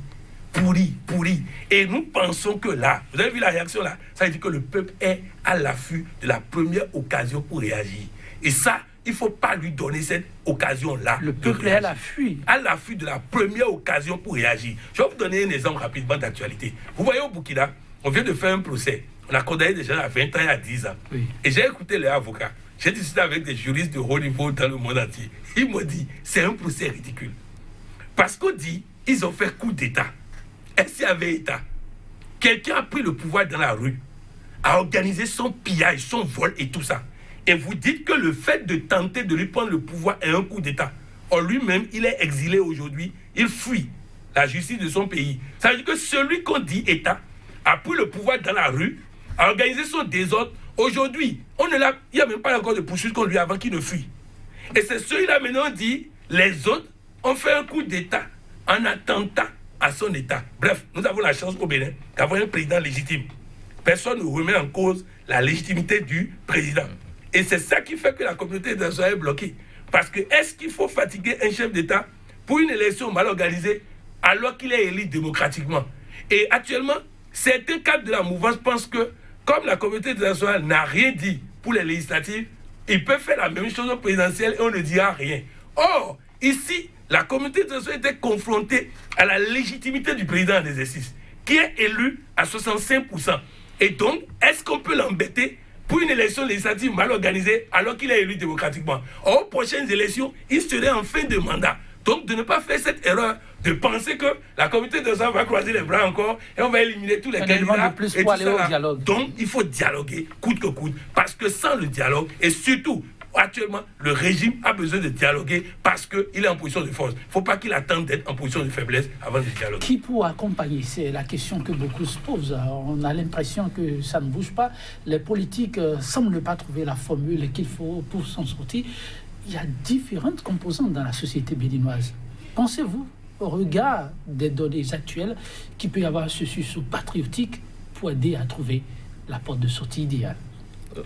Et nous pensons que là, vous avez vu la réaction là, ça veut dire que le peuple est à l'affût de la première occasion pour réagir. Et ça, il ne faut pas lui donner cette occasion-là. Le peuple est à l'affût. À l'affût de la première occasion pour réagir. Je vais vous donner un exemple rapidement d'actualité. Vous voyez au Burkina, on vient de faire un procès. On a condamné des gens à 20 ans et à 10 ans. Oui. Et j'ai écouté les avocats. J'ai discuté avec des juristes de haut niveau dans le monde entier. Ils m'ont dit, c'est un procès ridicule. Parce qu'on dit, ils ont fait coup d'État. Est-ce qu'il y avait État? Quelqu'un a pris le pouvoir dans la rue, a organisé son pillage, son vol et tout ça. Et vous dites que le fait de tenter de lui prendre le pouvoir est un coup d'État. Or lui-même, il est exilé aujourd'hui. Il fuit la justice de son pays. Ça veut dire que celui qu'on dit État a pris le pouvoir dans la rue, a organisé son désordre. Aujourd'hui, il n'y a même pas encore de poursuite contre lui avant qu'il ne fuit. Et c'est celui-là maintenant on dit, les autres ont fait un coup d'État en attentant à son État. Bref, nous avons la chance au Bénin d'avoir un président légitime. Personne ne remet en cause la légitimité du président. Et c'est ça qui fait que la communauté internationale est bloquée. Parce que est-ce qu'il faut fatiguer un chef d'État pour une élection mal organisée alors qu'il est élu démocratiquement? Et actuellement, certains cadres de la mouvance pensent que comme la communauté internationale n'a rien dit pour les législatives, ils peuvent faire la même chose au présidentiel et on ne dira rien. Or, ici, la communauté internationale était confrontée à la légitimité du président en exercice, qui est élu à 65%. Et donc, est-ce qu'on peut l'embêter pour une élection législative mal organisée alors qu'il est élu démocratiquement? Or, aux prochaines élections, il serait en fin de mandat. Donc, de ne pas faire cette erreur de penser que la communauté internationale va croiser les bras encore et on va éliminer tous les candidats. Et tout ça, dialogue. Donc, il faut dialoguer coûte que coûte, parce que sans le dialogue, et surtout, actuellement, le régime a besoin de dialoguer parce qu'il est en position de force. Il ne faut pas qu'il attende d'être en position de faiblesse avant de dialoguer. Qui pour accompagner? C'est la question que beaucoup se posent. On a l'impression que ça ne bouge pas. Les politiques semblent ne pas trouver la formule qu'il faut pour s'en sortir. Il y a différentes composantes dans la société béninoise. Pensez-vous, au regard des données actuelles, qu'il peut y avoir ce sursaut patriotique pour aider à trouver la porte de sortie idéale?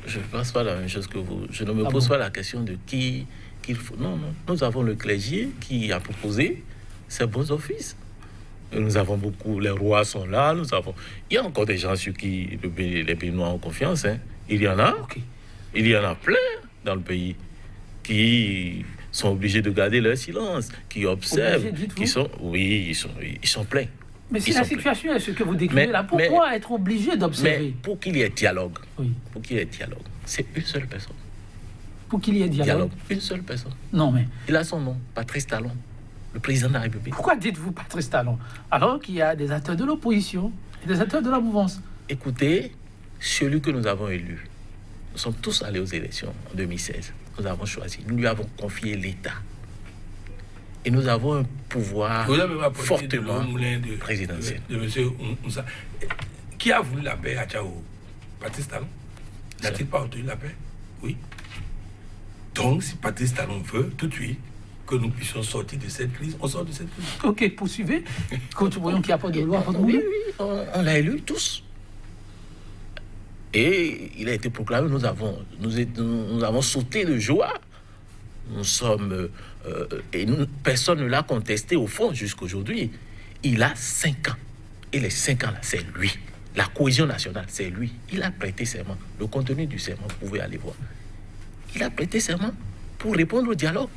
Je ne pense pas la même chose que vous. Je ne me pose pas la question de qui qu'il faut. Non. Nous avons le clergé qui a proposé ses bons offices. Nous avons beaucoup, les rois sont là. Il y a encore des gens sur qui les Béninois ont confiance. Hein. Il y en a. Okay. Il y en a plein dans le pays qui sont obligés de garder leur silence, qui observent, qui sont... Oui, ils sont pleins. Mais si la situation est ce que vous décrivez là, pourquoi être obligé d'observer? Mais pour qu'il y ait dialogue, c'est une seule personne. Pour qu'il y ait dialogue? Une seule personne. Non, mais... Il a son nom, Patrice Talon, le président de la République. Pourquoi dites-vous Patrice Talon, alors qu'il y a des acteurs de l'opposition et des acteurs de la mouvance? Écoutez, celui que nous avons élu, nous sommes tous allés aux élections en 2016. Nous avons choisi, nous lui avons confié l'État. Et nous avons un pouvoir fortement présidentiel. De monsieur Moussa. Qui a voulu la paix à Tchao? Patrice Talon. N'a-t-il pas obtenu la paix? Oui. Donc, si Patrice Talon veut, tout de suite, que nous puissions sortir de cette crise, on sort de cette crise. Ok, poursuivez. Quand nous voyons qu'il n'y a pas de loi, oui, on l'a élu tous. Et il a été proclamé, nous avons sauté de joie. Nous sommes... personne ne l'a contesté au fond jusqu'aujourd'hui. Il a 5 ans. Et les 5 ans, là, c'est lui. La cohésion nationale, c'est lui. Il a prêté serment. Le contenu du serment, vous pouvez aller voir. Il a prêté serment pour répondre au dialogue.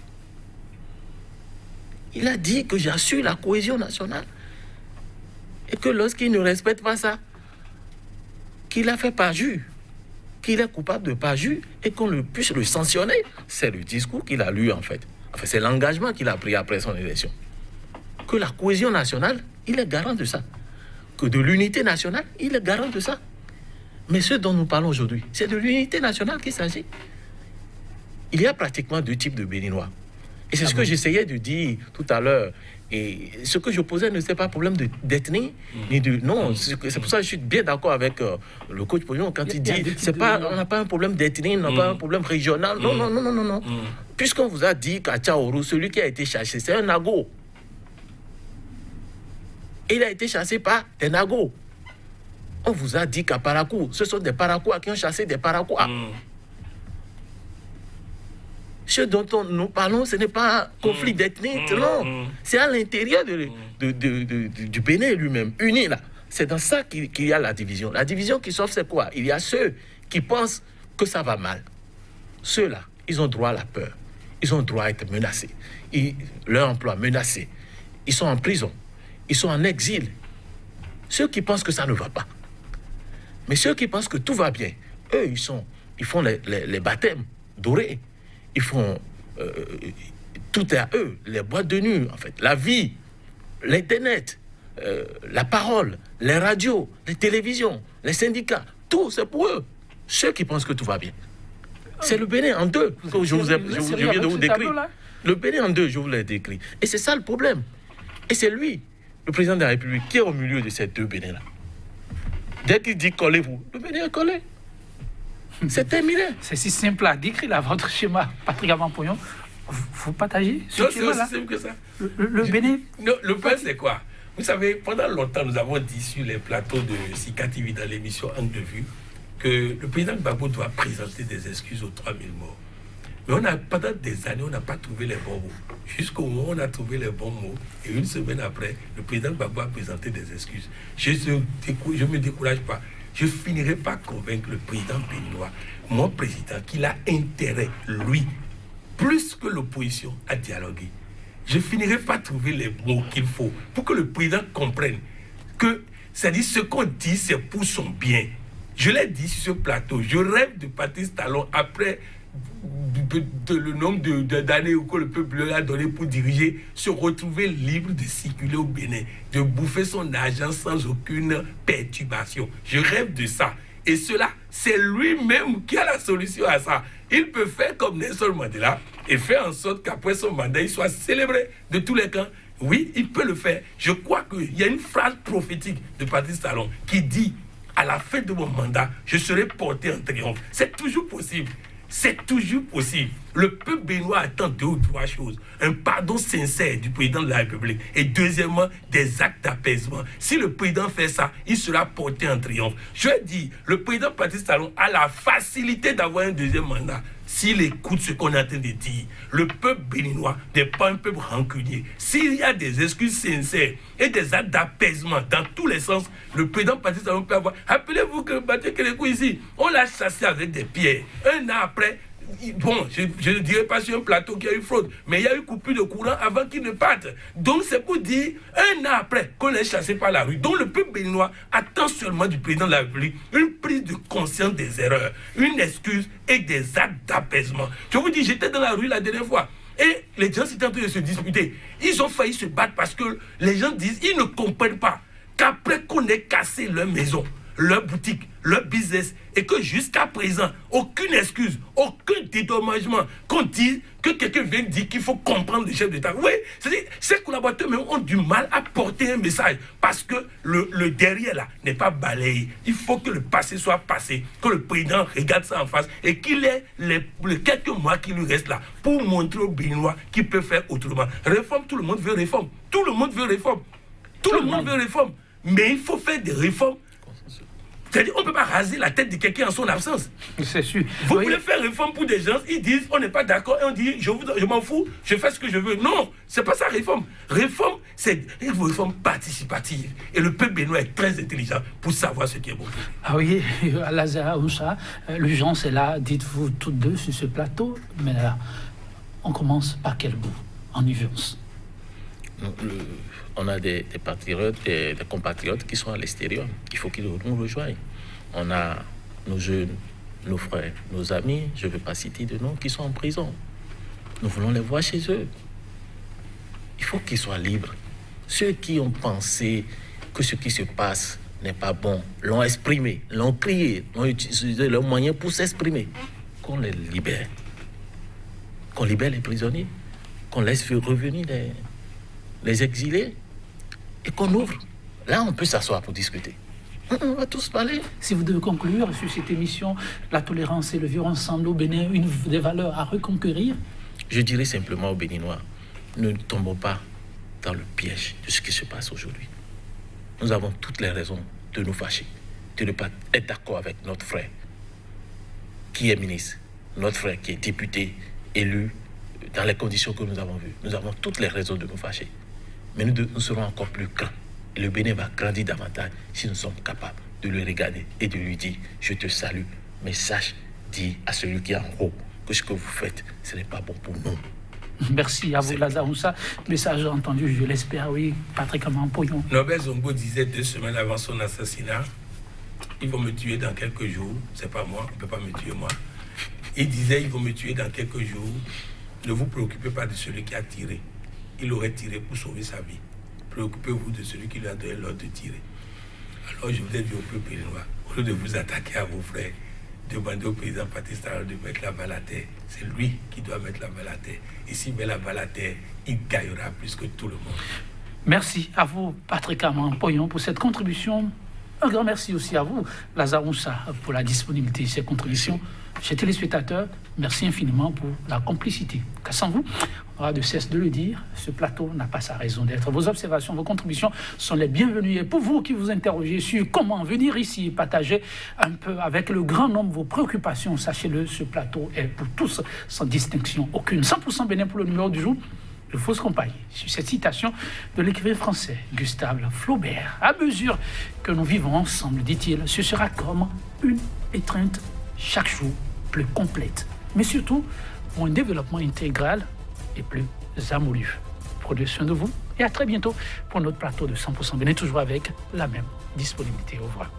Il a dit que j'assure la cohésion nationale. Et que lorsqu'il ne respecte pas ça, qu'il a fait parjure, qu'il est coupable de parjure et qu'on puisse le sanctionner. C'est le discours qu'il a lu en fait. Enfin, c'est l'engagement qu'il a pris après son élection. Que la cohésion nationale, il est garant de ça. Que de l'unité nationale, il est garant de ça. Mais ce dont nous parlons aujourd'hui, c'est de l'unité nationale qu'il s'agit. Il y a pratiquement 2 types de Béninois. Et c'est ce que j'essayais de dire tout à l'heure. Et ce que je posais ne c'est pas un problème d'ethnie, ni de... Non, c'est pour ça que je suis bien d'accord avec le coach Pognon quand il dit on n'a pas un problème d'ethnie, on n'a pas un problème régional. Non. Puisqu'on vous a dit qu'à Tchaourou, celui qui a été chassé, c'est un Nago. Il a été chassé par des Nagos. On vous a dit qu'à Parakou, ce sont des Parakou qui ont chassé des Parakou. Ce dont nous parlons, ce n'est pas conflit d'ethnie, non. C'est à l'intérieur du Bénin lui-même, uni là. C'est dans ça qu'il y a la division. La division qui s'offre, c'est quoi? Il y a ceux qui pensent que ça va mal. Ceux-là, ils ont droit à la peur. Ils ont droit à être menacés. Leur emploi menacé. Ils sont en prison. Ils sont en exil. Ceux qui pensent que ça ne va pas. Mais ceux qui pensent que tout va bien, eux, ils font les baptêmes dorés. Ils font... tout est à eux. Les boîtes de nuit, en fait. La vie, l'Internet, la parole, les radios, les télévisions, les syndicats. Tout, c'est pour eux. Ceux qui pensent que tout va bien. C'est le Bénin en deux que je viens de vous décrire. Le Bénin en deux, je vous l'ai décrit. Et c'est ça le problème. Et c'est lui, le président de la République, qui est au milieu de ces deux Bénins-là. Dès qu'il dit collez-vous, le Bénin est collé. C'est terminé. C'est si simple à décrire là, votre schéma, Patrick Aman-Poyon. Vous partagez ce non, schéma-là? c'est aussi simple que ça. Le Bénin. Non, le problème, c'est quoi? Vous savez, pendant longtemps, nous avons dit sur les plateaux de Sika TV dans l'émission Angle de Vue que le président Gbagbo doit présenter des excuses aux 3000 morts. Mais pendant des années, on n'a pas trouvé les bons mots. Jusqu'au moment où on a trouvé les bons mots, et une semaine après, le président Gbagbo a présenté des excuses. Je ne me décourage pas. Je finirai par convaincre le président béninois, mon président, qu'il a intérêt, lui, plus que l'opposition, à dialoguer. Je finirai par trouver les mots qu'il faut pour que le président comprenne que, c'est-à-dire ce qu'on dit, c'est pour son bien. Je l'ai dit sur ce plateau, je rêve de Patrice Talon après le nombre d'années que le peuple lui a donné pour diriger, se retrouver libre de circuler au Bénin, de bouffer son argent sans aucune perturbation. Je rêve de ça. Et cela, c'est lui-même qui a la solution à ça. Il peut faire comme Nelson Mandela et faire en sorte qu'après son mandat, il soit célébré de tous les camps. Oui, il peut le faire. Je crois qu'il y a une phrase prophétique de Patrice Talon qui dit « À la fin de mon mandat, je serai porté en triomphe ». C'est toujours possible. C'est toujours possible. Le peuple béninois attend 2 ou 3 choses. Un pardon sincère du président de la République. Et deuxièmement, des actes d'apaisement. Si le président fait ça, il sera porté en triomphe. Je dis, le président Patrice Talon a la facilité d'avoir un deuxième mandat. S'il écoute ce qu'on est en train de dire, le peuple béninois n'est pas un peuple rancunier. S'il y a des excuses sincères et des actes d'apaisement dans tous les sens, le président Patrice Talon peut avoir... Rappelez-vous que Mathieu Kérékou ici, on l'a chassé avec des pierres. Un an après, bon, je ne dirais pas sur un plateau qu'il y a eu fraude, mais il y a eu coupure de courant avant qu'il ne parte. Donc c'est pour dire, un an après qu'on est chassé par la rue, donc le peuple béninois attend seulement du président de la République une prise de conscience des erreurs, une excuse et des actes d'apaisement. Je vous dis, j'étais dans la rue la dernière fois et les gens étaient en train de se disputer. Ils ont failli se battre parce que les gens disent, ils ne comprennent pas qu'après qu'on ait cassé leur maison, leur boutique, leur business, et que jusqu'à présent, aucune excuse, aucun dédommagement, qu'on dise que quelqu'un vient dire qu'il faut comprendre le chef d'État. Oui, c'est-à-dire, ces collaborateurs même ont du mal à porter un message, parce que le derrière là n'est pas balayé. Il faut que le passé soit passé, que le président regarde ça en face, et qu'il ait les quelques mois qui lui restent là, pour montrer aux Béninois qu'il peut faire autrement. Réforme, tout le monde veut réforme. Tout le monde veut réforme. Tout le monde veut réforme. Mais il faut faire des réformes. C'est-à-dire, on ne peut pas raser la tête de quelqu'un en son absence. C'est sûr. Vous voulez faire réforme pour des gens, ils disent on n'est pas d'accord et on dit je m'en fous, je fais ce que je veux. Non, c'est pas ça réforme. Réforme, c'est une réforme participative. Et le peuple béninois est très intelligent pour savoir ce qui est bon. Ah oui, Lazare Oussa, l'urgence est là, dites-vous toutes deux sur ce plateau. Mais là, on commence par quel bout en urgence? On a des patriotes, des compatriotes qui sont à l'extérieur. Il faut qu'ils nous rejoignent. On a nos jeunes, nos frères, nos amis, je ne veux pas citer de noms, qui sont en prison. Nous voulons les voir chez eux. Il faut qu'ils soient libres. Ceux qui ont pensé que ce qui se passe n'est pas bon, l'ont exprimé, l'ont crié, l'ont utilisé leurs moyens pour s'exprimer. Qu'on les libère. Qu'on libère les prisonniers. Qu'on laisse revenir les exilés. Et qu'on ouvre. Là, on peut s'asseoir pour discuter. On va tous parler. Si vous devez conclure sur cette émission, la tolérance et le vivre ensemble au Bénin, une des valeurs à reconquérir. Je dirais simplement aux Béninois, ne tombons pas dans le piège de ce qui se passe aujourd'hui. Nous avons toutes les raisons de nous fâcher, de ne pas être d'accord avec notre frère qui est ministre, notre frère qui est député élu dans les conditions que nous avons vues. Nous avons toutes les raisons de nous fâcher. Mais nous serons encore plus grands. Et le Bénin va grandir davantage si nous sommes capables de le regarder et de lui dire « Je te salue, mais sache dire à celui qui est en haut que ce que vous faites, ce n'est pas bon pour nous. » Merci à vous, Lazare Moussa. Message entendu, je l'espère, oui. Patrick Aman-Poyon. Norbert Zongo disait 2 semaines avant son assassinat, ils vont me tuer dans quelques jours. C'est pas moi, on ne peut pas me tuer moi. Il disait, ils vont me tuer dans quelques jours. Ne vous préoccupez pas de celui qui a tiré. Il aurait tiré pour sauver sa vie. Préoccupez-vous de celui qui lui a donné l'ordre de tirer. Alors je vous ai dit au peuple béninois, au lieu de vous attaquer à vos frères, demandez au président Patrice Talon de mettre la balle à terre. C'est lui qui doit mettre la balle à terre. Et s'il met la balle à terre, il gagnera plus que tout le monde. Merci à vous, Patrick Aman-Poyon, pour cette contribution. Un grand merci aussi à vous, Lazare Moussa, pour la disponibilité de ces contributions. Chers téléspectateurs, merci infiniment pour la complicité. Car sans vous, on aura de cesse de le dire, ce plateau n'a pas sa raison d'être. Vos observations, vos contributions sont les bienvenues. Et pour vous qui vous interrogez sur comment venir ici et partager un peu avec le grand nombre vos préoccupations, sachez-le, ce plateau est pour tous, sans distinction aucune. 100% Bénin pour le numéro du jour. De fausses compagnies, sur cette citation de l'écrivain français Gustave Flaubert. À mesure que nous vivons ensemble, dit-il, ce sera comme une étreinte chaque jour plus complète, mais surtout pour un développement intégral et plus harmonieux. Prenez soin de vous et à très bientôt pour notre plateau de 100% Bénin, toujours avec la même disponibilité. Au revoir.